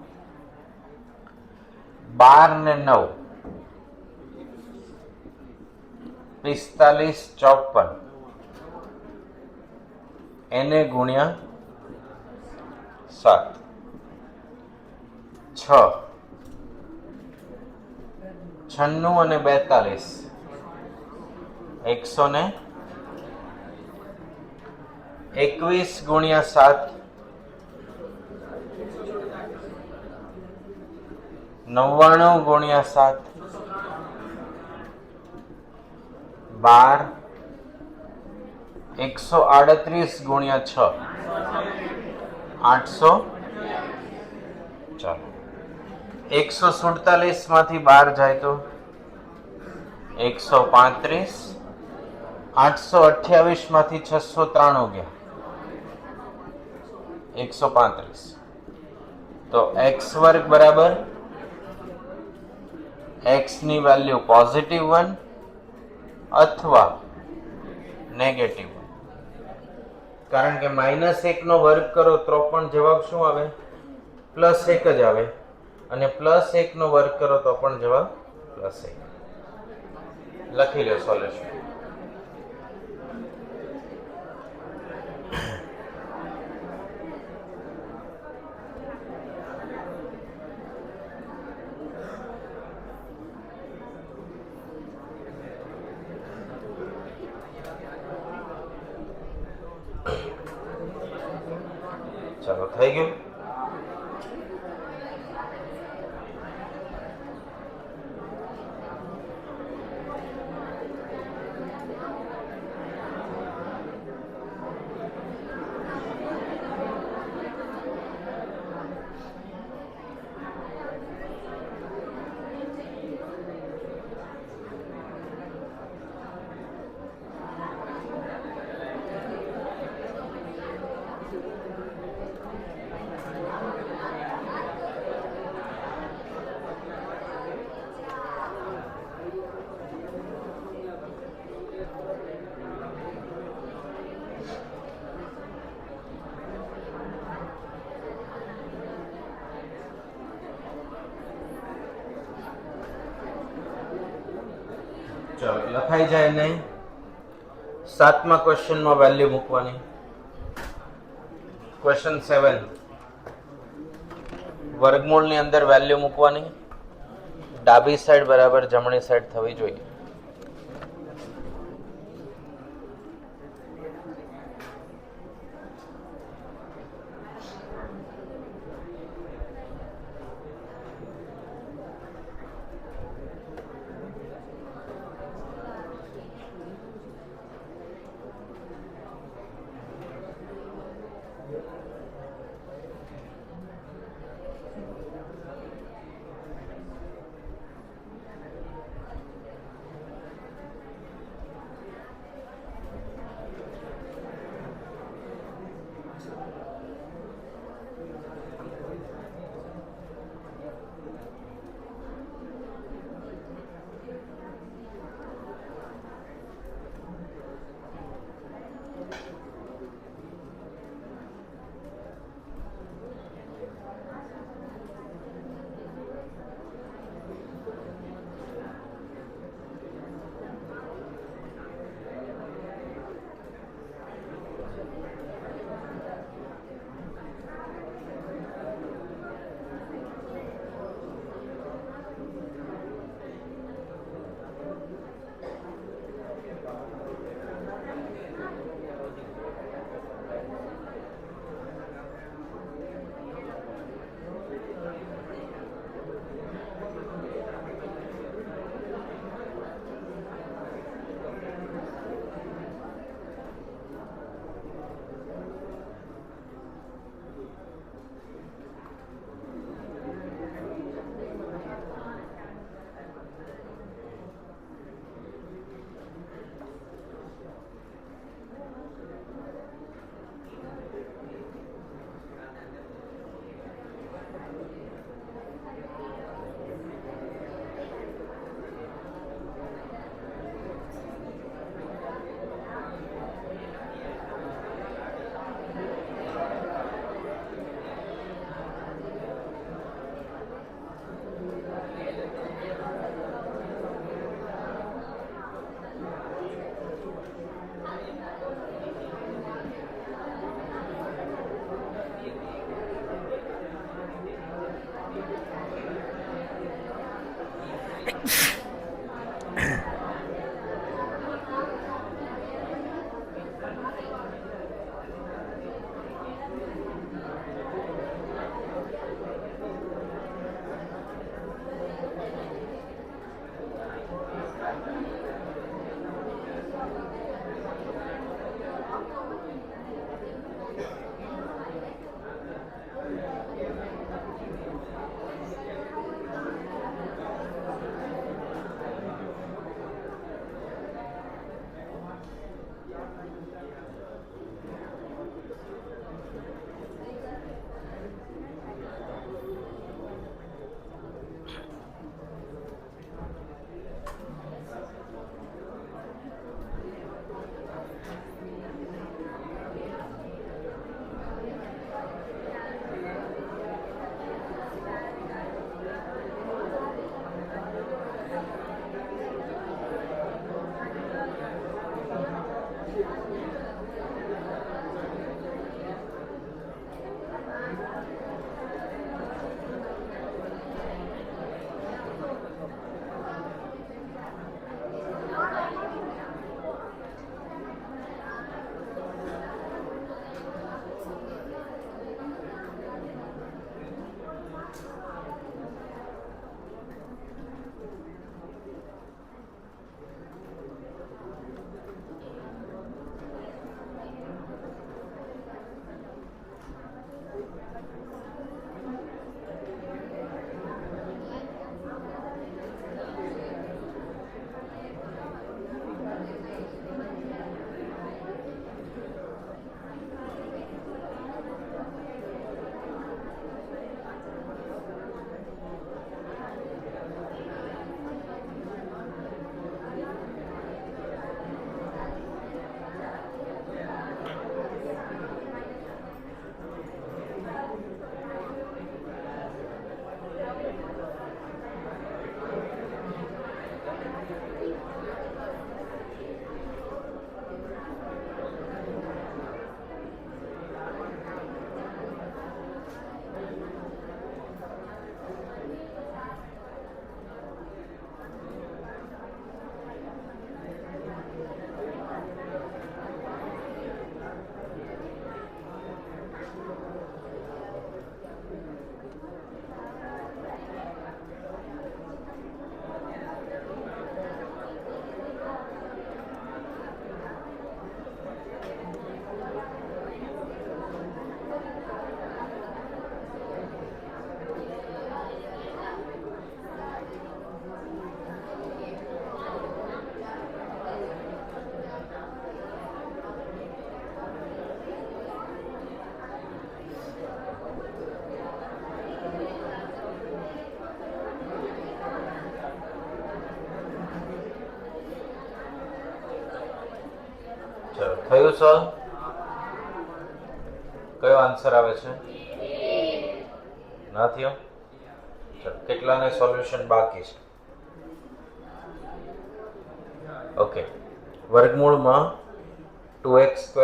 12 ને 9 45 54 એને ગુણ્યા 7 6 96 અને 42 121 ગુણ્યા 7 99 ગુણ્યા 7 12 138 ગુણ્યા 6 800. ચાલો 147 માંથી 12 જાય તો 135. 828 માંથી 693 ગયા 135. તો x² બરાબર x ની વેલ્યુ +1 અથવા -1, કારણ કે -1 નો વર્ગ કરો તો પણ જવાબ શું આવે? +1 જ આવે, અને +1 નો વર્ગ કરો તો પણ જવાબ +1. લખી લો સોલ્યુશન. ચાલો થઈ ગયું. ચાલો લખાઈ જાય નહીં. 7મા ક્વેશ્ચનમાં વેલ્યુ મૂકવાની. ક્વેશ્ચન 7 વર્ગમૂળની અંદર વેલ્યુ મૂકવાની. ડાબી સાઈડ બરાબર જમણી સાઈડ થવી જોઈએ. થયું સોલ્વ? કયો આન્સર આવે છે? ના થયો? ચલો, કેટલાને સોલ્યુશન બાકી છે? ઓકે, વર્ગમૂળમાં 2x²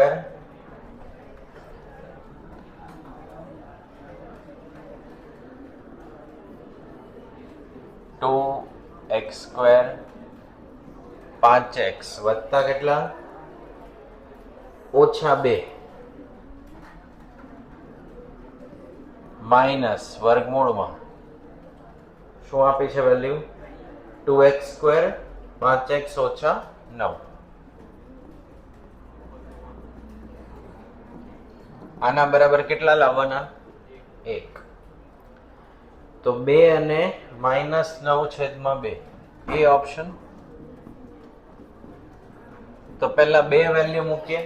x² 5x વત્તા કેટલા? -2 માઇનસ વર્ગમૂળમાં શું આપી છે વેલ્યુ? 2x² 5x - 9. આના બરાબર કેટલા લાવવાના? 1. તો 2 અને -9/2 એ ઓપ્શન. તો પહેલા 2 વેલ્યુ મૂકીએ,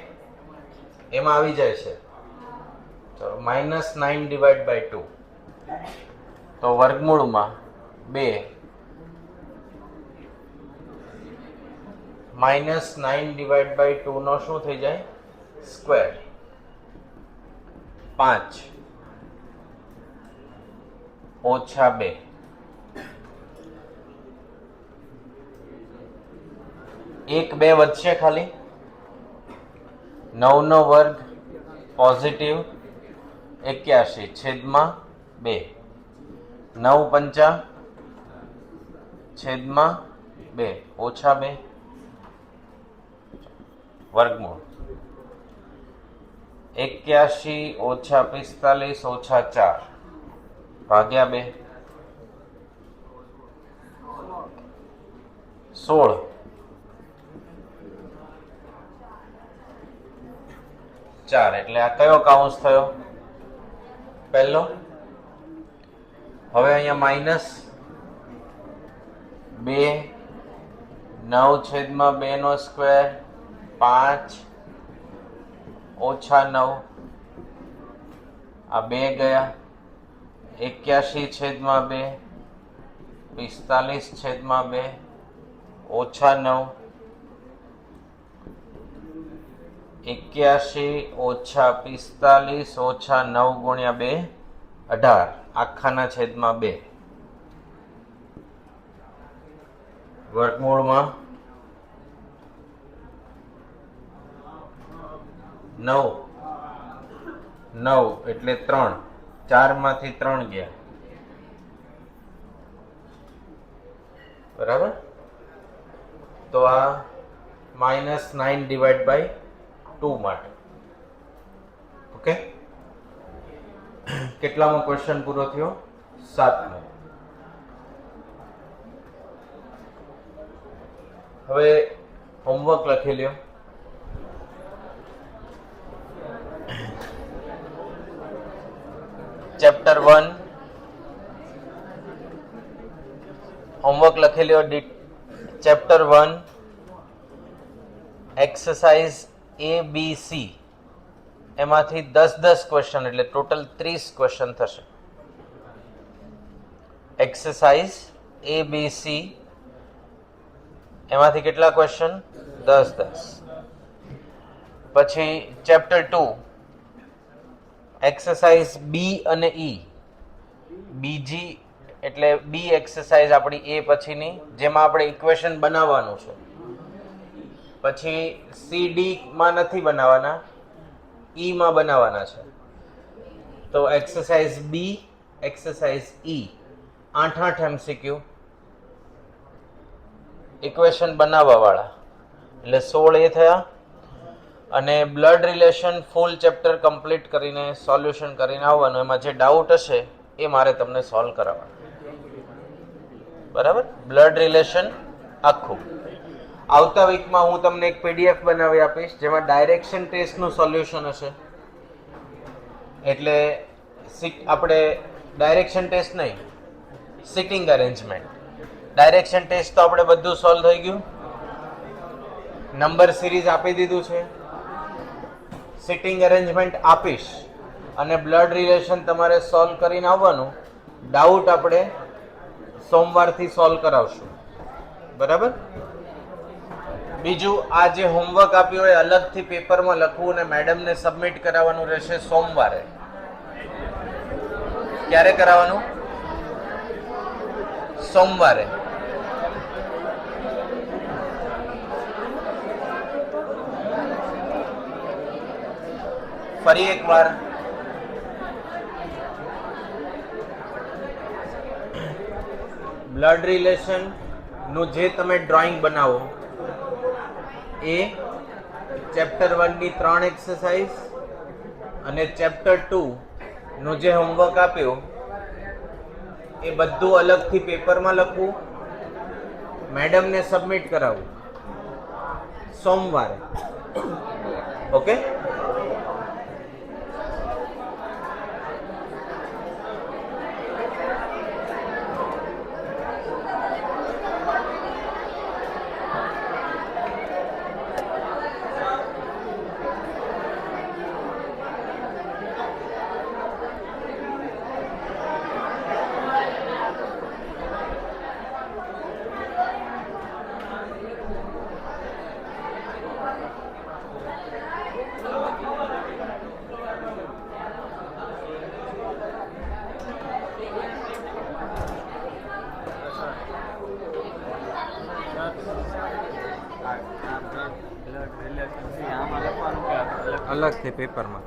એમાં આવી જાય છે. ચલો, -9/2. તો વર્ગમૂળમાં 2 -9/2 નો શું થઈ જાય? સ્ક્વેર. 5 - 2. 1 2 વધશે ખાલી. 9 નો વર્ગ પોઝિટિવ 81/2. 9 પંચા છેદમાં 2 -2 વર્ગમૂળ 81 - 45 - 4 ભાગ્યા 2 16. 4 એટલે આ કયો કાઉન્સ થયો? પહેલો. હવે અહીંયા માઇનસ 2 9/2 નો સ્ક્વેર 5 -9 આ 2 ગયા 81/2 45/2 -9 81 - 45 - 9 ગુણ્યા 2 18 આખાના છેદમાં 2 વર્ગમૂળમાં 9 એટલે 3. 4 માંથી 3 ગયા. બરાબર. તો આ -9/2 માટે. ઓકે, કેટલામો ક્વેશ્ચન પૂરો થયો? 7મો. હવે હોમવર્ક લખી લ્યો. ચેપ્ટર 1 હોમવર્ક લખી લ્યો. ચેપ્ટર 1 એક્સરસાઇઝ ABC એમાંથી 10 ક્વેશ્ચન એટલે ટોટલ 30 ક્વેશ્ચન થશે. એક્સરસાઇઝ ABC એમાંથી કેટલા ક્વેશ્ચન? 10. પછી ચેપ્ટર 2 એક્સરસાઇઝ B અને E. બીજી એટલે બી એક્સરસાઇઝ આપણી એ પછીની, જેમાં આપણે ઇક્વેશન બનાવવાનું છે. પછી CD માં નથી બનાવવાના, E માં બનાવવાના છે. તો exercise B, exercise E 8 MCQ equation બનાવવા વાળા એટલે 16 એ થયા. અને બ્લડ રિલેશન ફૂલ ચેપ્ટર કમ્પ્લીટ કરીને સોલ્યુશન કરીને આવવાનું. એમાં જે ડાઉટ હશે એ મારે તમને સોલ્વ કરાવવાનું. બરાબર. બ્લડ રિલેશન આખું. આવતા વીકમાં હું તમને એક PDF બનાવી આપીશ જેમાં ડાયરેક્શન ટેસ્ટનું સોલ્યુશન હશે. એટલે આપણે ડાયરેક્શન ટેસ્ટ નહીં, સિટિંગ અરેન્જમેન્ટ. ડાયરેક્શન ટેસ્ટ તો આપણે બધું સોલ્વ થઈ ગયું, નંબર સિરીઝ આપી દીધું છે. સિટિંગ અરેન્જમેન્ટ આપીશ અને બ્લડ રિલેશન તમારે સોલ્વ કરીને આવવાનું. ડાઉટ આપણે સોમવારથી સોલ્વ કરાવશું. બરાબર. બીજું આ જે હોમવર્ક આપ્યું હોય અલગથી પેપરમાં લખવું અને મેડમને સબમિટ કરાવવાનું રહેશે સોમવારે. ક્યારે કરાવવાનું? સોમવારે. ફરી એકવાર બ્લડ રિલેશન નું જે તમે ડ્રોઈંગ બનાવો એ ચેપ્ટર 1 ની 3 એક્સરસાઇઝ અને ચેપ્ટર 2 નું જે હોમવર્ક આપ્યું એ બધું અલગથી પેપરમાં લખવું, મેડમને સબમિટ કરાવવું સોમવારે. ઓકે? અલગથી પેપરમાં